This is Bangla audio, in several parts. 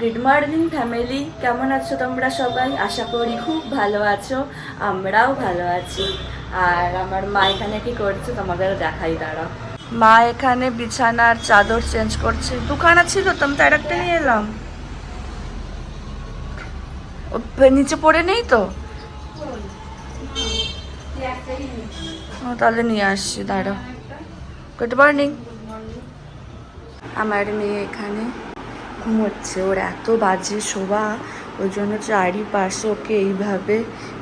গুড মর্নিং ফ্যামিলি, কেমন আছো তোমরা সবাই? আশা করি খুব ভালো আছো, আমরাও ভালো আছি। আর আমার মা এখানে কি করছে তোমাদের দেখাই, দাঁড়াও। মা এখানে বিছানার চাদর চেঞ্জ করছে। দুখানা ছিল তো, আমি তার একটা নিয়ে এলাম। নিচে পড়ে নেই তো, তাহলে নিয়ে আসছি, দাঁড়াও। Good morning. আমার মেয়ে এখানে ঘুমোচ্ছে, ওর এত বাজে শোভা, ওই জন্য চারিপাশে ওকে এইভাবে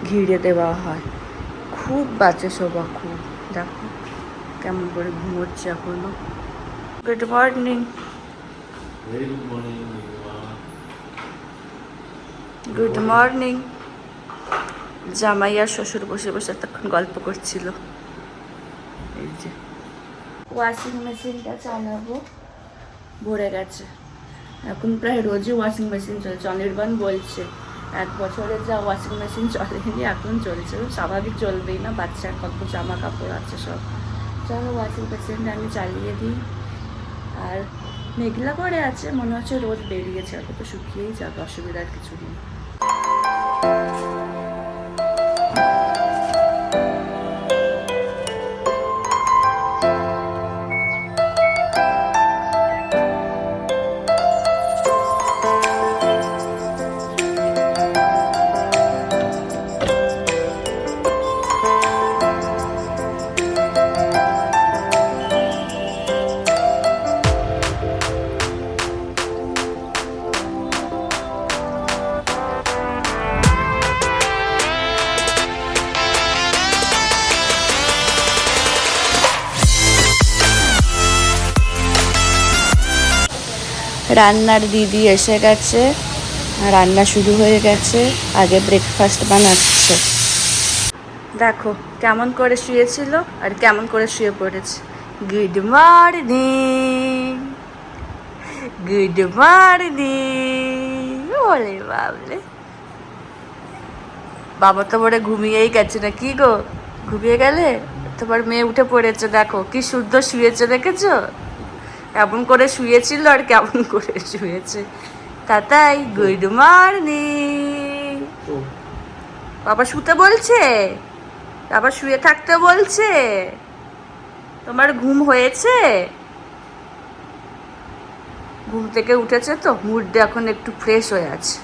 ঘিরে দেওয়া হয়। খুব বাজে শোভা, খুব। দেখো কেমন করে ঘুমোচ্ছে এখনো। Good morning. Good morning. জামাই আর শ্বশুর বসে বসে তখন গল্প করছিল। এই যে ওয়াশিং মেশিনটা চালাবো, ভরে গেছে। এখন প্রায় রোজই ওয়াশিং মেশিন চলছে। অনির্বাণ বলছে 1 বছরে যা ওয়াশিং মেশিন চলেনি এখন চলছে। স্বাভাবিক চলবেই না, বাচ্চার কত জামা কাপড় আছে সব। চলো ওয়াশিং মেশিনটা আমি চালিয়ে দিই। আর মেঘলা করে আছে, মনে হচ্ছে রোদ বেরিয়েছে, অত তো শুকিয়েই যাবে, অসুবিধার কিছু নেই। রান্নার দিদি এসে গেছে, রান্না শুরু হয়ে গেছে। আগে ব্রেকফাস্ট বানাচ্ছে। দেখো কেমন করে শুয়েছিল আর কেমন করে শুয়ে পড়েছে। Good morning, good morning. বলে বাবলে, বাবা তো বলে ঘুমিয়েই গেছে না কি গো? ঘুমিয়ে গেলে? তোমার মেয়ে উঠে পড়েছে, দেখো কি শুদ্ধ শুয়েছে, দেখেছো? কেমন করে শুয়েছিল আর কেমন করে শুয়েছে। তাই গুড মর্নিং। বাবা শুতে বলছে, বাবা শুয়ে থাকতে বলছে। তোমার ঘুম হয়েছে? ঘুম থেকে উঠেছে তো, মুডটা এখন একটু ফ্রেশ হয়ে আছে।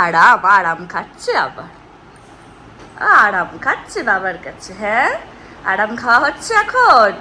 আরাম আরাম খাচ্ছে, আবার আরাম খাচ্ছে বাবার কাছে। হ্যাঁ, আরাম খাওয়া হচ্ছে এখন।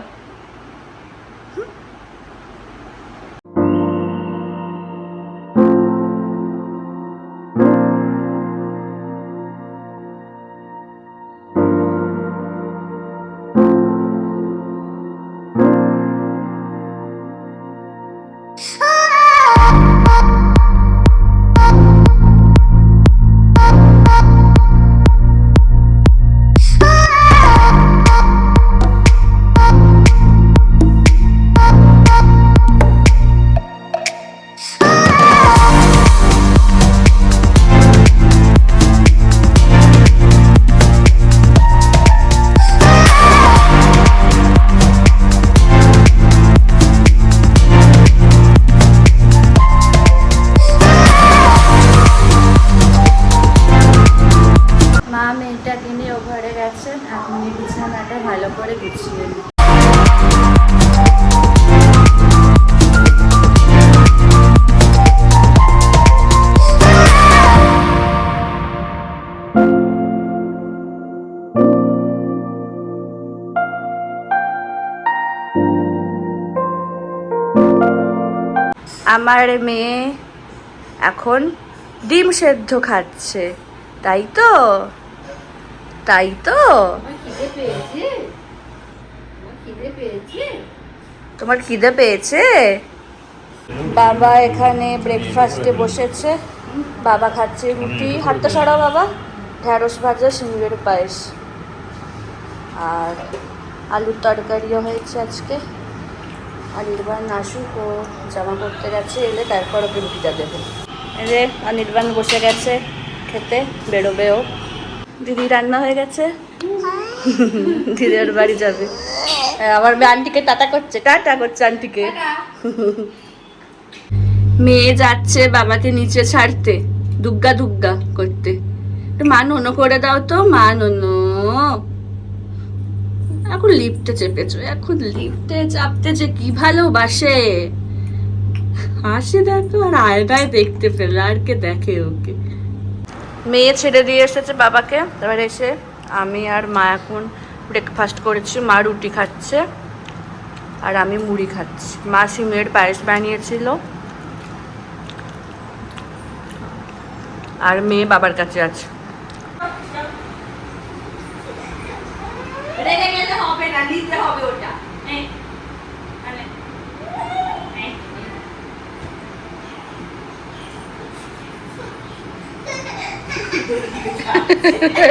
এখন বিছানাটা ভালো করে গুছিয়ে নিই। আমার মেয়ে এখন ডিম সেদ্ধ খাচ্ছে, তাই তো? তাই তো? তোমার খিদে পেয়েছে? বাবা এখানে ব্রেকফাস্টে বসেছে। বাবা খাচ্ছে রুটি, হাতটা সরাও বাবা, ঢ্যাঁড়স ভাজা, সিঙ্গের পায়েস, আর আলুর তরকারিও হয়েছে আজকে। অনির্বাণ আসুক, ও জামা পরতে গেছে, এলে তারপর ওকে রুটিটা দেবো। এলে অনির্বাণ বসে গেছে খেতে, বেরোবেও। দিদি রান্না হয়ে গেছে, দিদি ওর বাড়ি যাবে। আমার মেয়ে আন্টিকে টাটা করছে, টাটা করছে আন্টিকে। মেয়ে যাচ্ছে বাবাকে নিচে ছাড়তে, দুগ্গা দুগ্গা করতে। একটু মা ননো করে দাও তো, মা ননো। এখন লিফটে চেপেছো, এখন লিফটে চাপতে যে কি ভালোবাসে। হাসি দেখো, আর আয়নায় দেখতে পেলে আর কে দেখে ওকে। মেয়ে ছেড়ে দিয়ে এসেছে বাবাকে, এবার এসে আমি আর মা এখন ব্রেকফাস্ট করেছি। মা রুটি খাচ্ছে আর আমি মুড়ি খাচ্ছি। মা সিমের পায়েস বানিয়েছিল আর মেয়ে বাবার কাছে আছে। রেগে গেলে হবে না, নিতে হবে ওটা।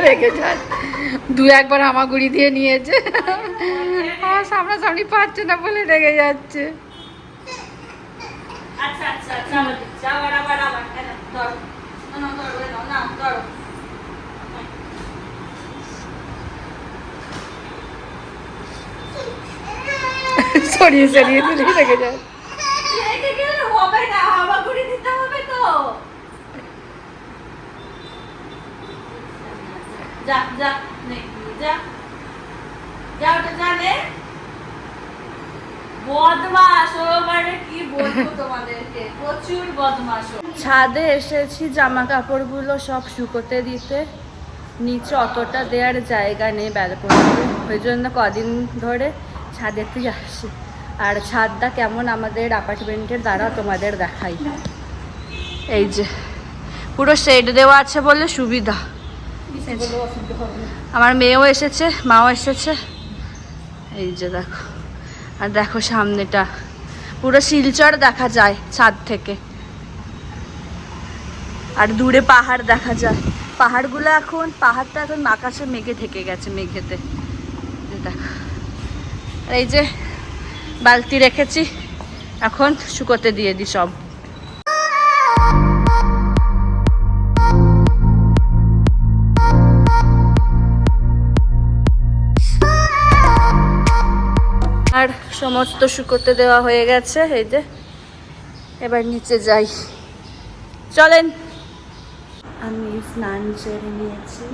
রেখে যায়, দু একবার হামাগুড়ি দিয়ে নিয়েছে, আমার সামনাসামনি পাচ্ছে না বলে রেগে যাচ্ছে। আচ্ছা আচ্ছা আচ্ছা, আবার আবার আবার ধরো, না ধরো না, ধরো। সরিয়ে সরিয়ে দিলে রেগে যায়। রেগে গেলে হবে না, হামাগুড়ি দিতে হবে তো। যা যা নে, যা যা, ওটা জানে বদমাশ ও, মানে কি বলবো তোমাদেরকে, প্রচুর বদমাশ ও। ছাদে এসেছি জামা কাপড়গুলো সব শুকোতে দিতে, নিচে অতটা দেওয়ার জায়গা নেই ব্যালকনিতে, ওই জন্য কদিন ধরে ছাদেতেই আসি। আর ছাদটা কেমন আমাদের অ্যাপার্টমেন্টের দ্বারা তোমাদের দেখাই। এই যে পুরো শেড দেওয়া আছে বলে সুবিধা। আমার মেয়েও এসেছে, মাও এসেছে। এই যে দেখো, আর দেখো সামনেটা পুরো শিলচর দেখা যায় ছাদ থেকে, আর দূরে পাহাড় দেখা যায়। পাহাড়গুলো এখন, পাহাড়টা এখন আকাশে মেঘে ঢেকে গেছে, মেঘেতে। দেখো, আর এই যে বালতি রেখেছি, এখন শুকোতে দিয়ে দিই সব। আর সমস্ত শুকোতে দেওয়া হয়ে গেছে। এই যে এবার নিচে যাই, চলেন। আমি স্নান সেরে নিয়েছি,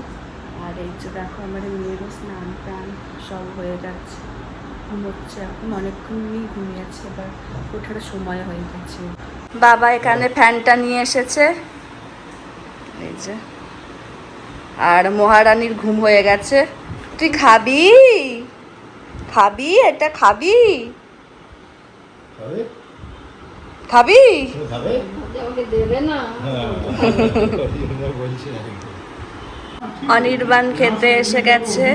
আর এই যে দেখো আমার মেয়েরও স্নান টান সব হয়ে গেছে, ঘুমোচ্ছে এখন, অনেকক্ষণই ঘুমিয়েছে, এবার ওঠার সময় হয়ে গেছে। বাবা এখানে ফ্যানটা নিয়ে এসেছে, এই যে। আর মহারানীর ঘুম হয়ে গেছে। তুই খাবি? খাবি? এটা খাবি? খাবি? অনির্বাণ খেতে এসে গেছে,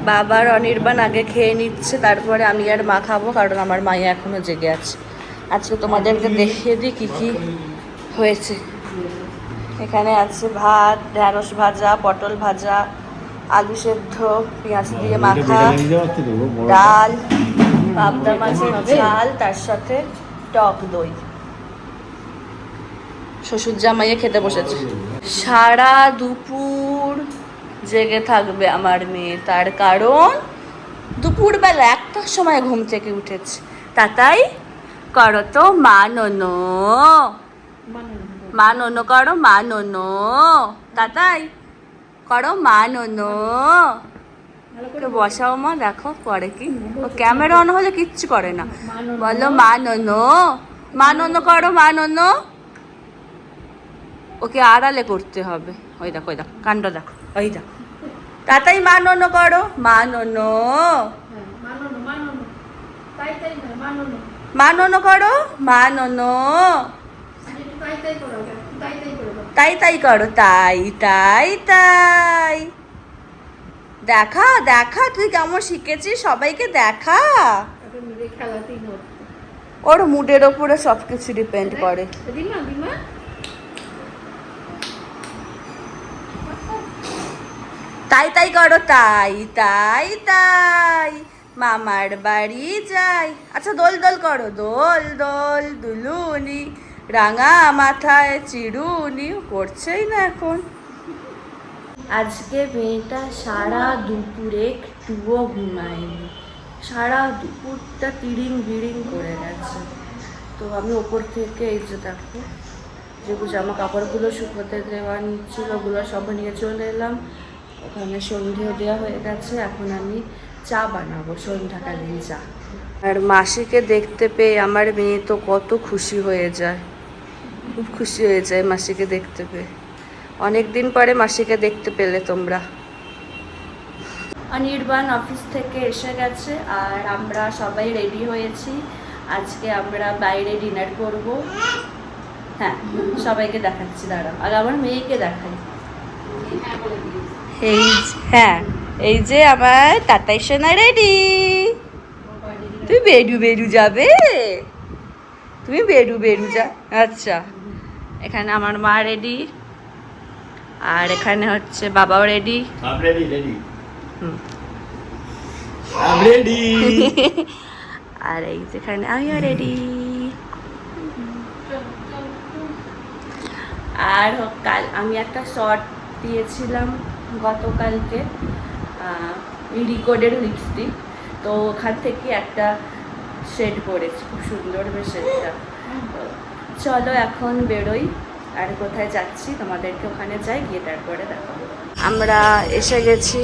বাবার অনির্বাণ আগে খেয়ে নিচ্ছে, তারপরে আমি আর মা খাবো, কারণ আমার মায়ে এখনো জেগে আছে। আজকে তোমাদেরকে দেখিয়ে দিই কি কি হয়েছে। এখানে আছে ভাত, ঢ্যাঁড়স ভাজা, পটল ভাজা, আলু সেদ্ধ, পেঁয়াজ দিয়ে মাখা, ডাল, পাবদা মাছের ঝাল, তার সাথে টক দই। শ্বশুর জামাইয়ে খেতে বসেছে। সারা দুপুর জেগে থাকবে আমার মেয়ে, তার কারণ দুপুরবেলা 1টার সময় ঘুম থেকে উঠেছে। তাই করো তো মা ননো, মা ননো করো, মা ননো, তাই করো মা ননো। বসাও মা, দেখো পরে কি, ও ক্যামেরা অন হলে কিচ্ছু করে না। বলো মা ননো, মা ননো করো, মা ননো। ওকে আড়ালে করতে হবে। ওই দেখো, ওই দেখো কাণ্ড দেখো, ওই দেখো। তাই মা ননো করো, মা ননো, মা ননো করো, মা ননো। তাই করো, তাই তাই তাই। দেখা দেখা, তুই কেমন শিখেছিস, সবাইকে দেখা। ওর মুডের ওপরে সবকিছু ডিপেন্ড করে। তাই করো, তাই তাই তাই। মামার বাড়ি যাই। আচ্ছা দোল দোল করো, দোল দোল দুলুনি, রাঙা মাথায় চিরুনি। করছেই না এখন। আজকে মেয়েটা সারা দুপুরে একটুও ঘুমায়নি, সারা দুপুরটা তিরিং বিড়িং করে গেছে। তো আমি ওপর থেকে এই যে দেখো যেগুলো জামা কাপড়গুলো শুকোতে দেওয়া ছিল ওগুলো সব নিয়ে চলে এলাম। ওখানে সন্ধেও দেওয়া হয়ে গেছে, এখন আমি চা বানাবো, সন্ধ্যাকালীন চা। আর মাসিকে দেখতে পেয়ে আমার মেয়ে তো কত খুশি হয়ে যায়, খুব খুশি হয়ে যায় মাসিকে দেখতে পেয়ে। অনেক দিন পরে মাসিকে দেখতে পেলে তোমরা। অনির্বাণ অফিস থেকে এসে গেছে আর আমরা সবাই রেডি হয়েছি। আজকে আমরা বাইরে ডিনার করব। হ্যাঁ, সবাইকে দেখাচ্ছি, দাঁড়াও আর আমার মেয়েকে দেখাই। এই হ্যাঁ, এই যে আমার টাটাই সোনা রেডি। তুমি বেডু বেডু যাবে, তুমি বেডু বেডু যা। আচ্ছা, এখানে আমার মা রেডি আর এখানে হচ্ছে বাবাও রেডি। আর এই যেখানে আমিও রেডি। আর কাল আমি একটা শর্ট দিয়েছিলাম গতকালকে, রিকোডের লিপস্টিক, তো ওখান থেকে একটা শেড করেছি, খুব সুন্দর বেশ শেডটা। চলো এখন বেরোই, আর কোথায় যাচ্ছি তোমাদেরকে ওখানে যাই, গিয়ে তারপরে দেখাবো। আমরা এসে গেছি,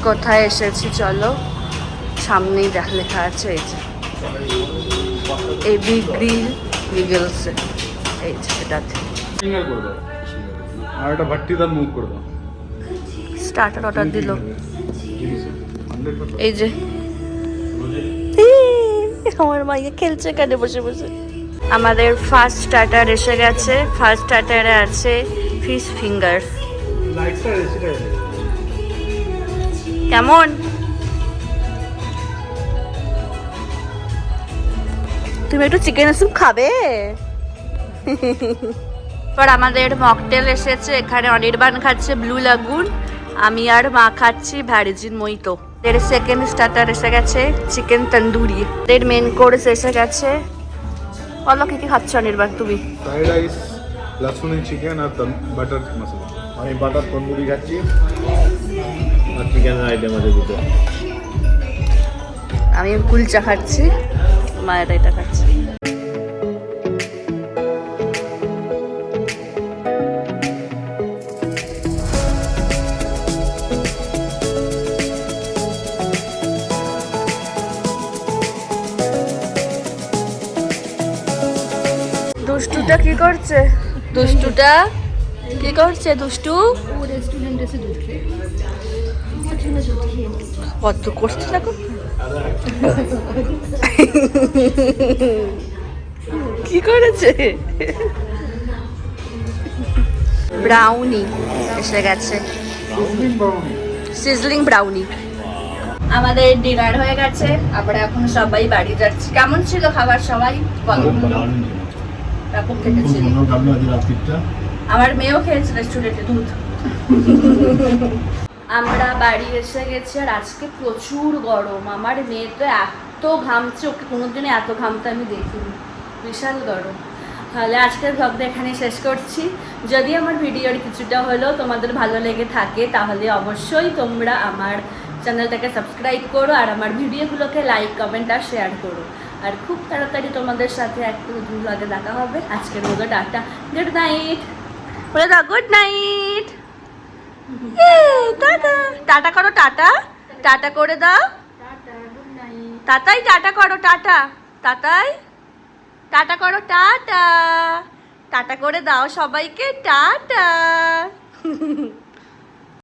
কোথায় এসেছি চলো, সামনেই লেখা আছে এই যে এবি গ্রিল রিগেলসে, এই যে এটাতে। আর একটা ভাট্টি দান মুভ করে দাও। স্টার্টার অর্ডার দিল, এই যে আমার মাইয়া খেলছে কেন বসে বসে। আমাদের ফার্স্ট স্টার্টার এসে গেছে। ফার্স্ট স্টার্টারে আছে ফিশ ফিঙ্গার। কেমন? তুমি একটু চিকেন স্যুপ খাবে? পর আমাদের মকটেল এসেছে, এখানে অনির্বাণ খাচ্ছে ব্লু লাগুন, আমি আর মা খাচ্ছি ভার্জিন মোহিতো। এর সেকেন্ড স্টার্টার এসে গেছে চিকেন তন্দুরি। এর মেন কোর্স এসে গেছে। বলো কি কি খাচ্ছ অনির্বাণ তুমি? ফ্রাইড রাইস, লসুন চিকেন আর বাটার মশলা। আমি বাটার তন্দুরি খাচ্ছি আর চিকেনের আইটেম আছে দুটো। আমি কুলচা খাচ্ছি, মায়ের এটা খাচ্ছি। দুষ্টুটা কি করছে? দুষ্টুটা কি করছে? দুষ্টু কত করছে দেখো, কি করেছে? ব্রাউনি এসে গেছে, সিজলিং ব্রাউনি। আমাদের ডিনার হয়ে গেছে, আমরা এখন সবাই বাড়ি যাচ্ছি। কেমন ছিল খাবার সবাই বলো? ব্যাপক খেতেছিল। আমার মেয়েও খেয়েছে রেস্টুরেন্টে দুধ। আমরা বাড়ি এসে গেছি আর আজকে প্রচুর গরম। আমার মেয়ে তো এত ঘামছে, ওকে কোনোদিনও এত ঘামতে আমি দেখিনি, বিশাল গরম। তাহলে আজকের ব্লগটা এখানে শেষ করছি। যদি আমার ভিডিওর কিছুটা হলেও তোমাদের ভালো লেগে থাকে তাহলে অবশ্যই তোমরা আমার চ্যানেলটাকে সাবস্ক্রাইব করো আর আমার ভিডিওগুলোকে লাইক কমেন্ট আর শেয়ার করো। আর খুব তাড়াতাড়ি তোমাদের সাথে একটা নতুন ব্লগে দেখা হবে। আজকের মতো টাটা, গুড নাইট বলে দাও, গুড নাইট। টাটা টাটা করো, টাটা টাটা করে দাও, টাটাই টাটা করো, টাটা টাটাই টাটা করো, টাটা টাটা করে দাও সবাইকে, টাটা।